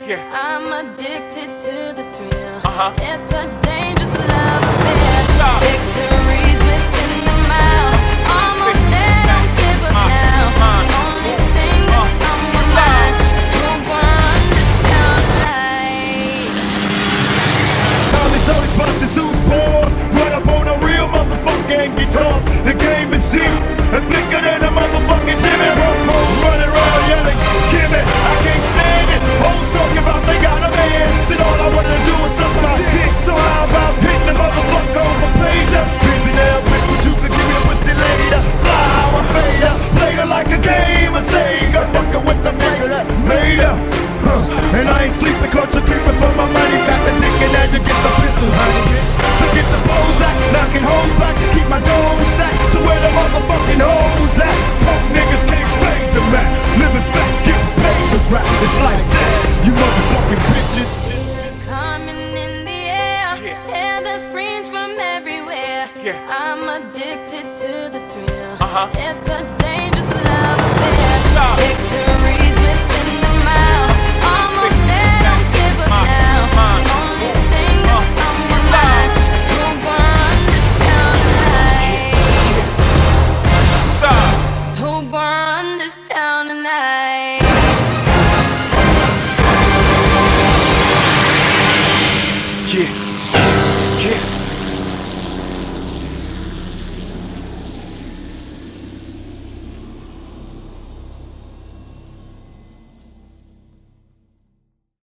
Yeah. I'm addicted to the thrill. It's a dangerous love affair. Victories within the mile. Almost there, don't give up now. The only thing that's on my mind is who gon' run this town tonight. Time is always busted, who's pause. Run up on a real motherfucking guitars. The game is deep and thicker than a motherfucking shimmy. Bros running around yelling, give it, I can't stand it. Hoes talking about they got a man. Said all I wanna do is suck my dick. So how about hitting the motherfucker on the page? Busy now, bitch, but you could give me a pussy later. Fly how I fade her, played her like a game of Sega. Fucking with the nigga that made her. And I ain't sleeping, caught you creeping for my money. Got the dick and now you get the pistol, honey. So get the balls out, knocking hoes back, keep my dough stacked. So where the motherfucking hoes at? Punk niggas can't fade the Mac. Living fat, getting paid to rap. It's like that, you motherfucking bitches. Coming in the air, hear the screams from everywhere. I'm addicted to the thrill. It's a dangerous love affair. Victories within the mile. Almost there, don't give up now. The only thing that's on my mind is who gon' run this town tonight. Who gon' run this town tonight? Yeah.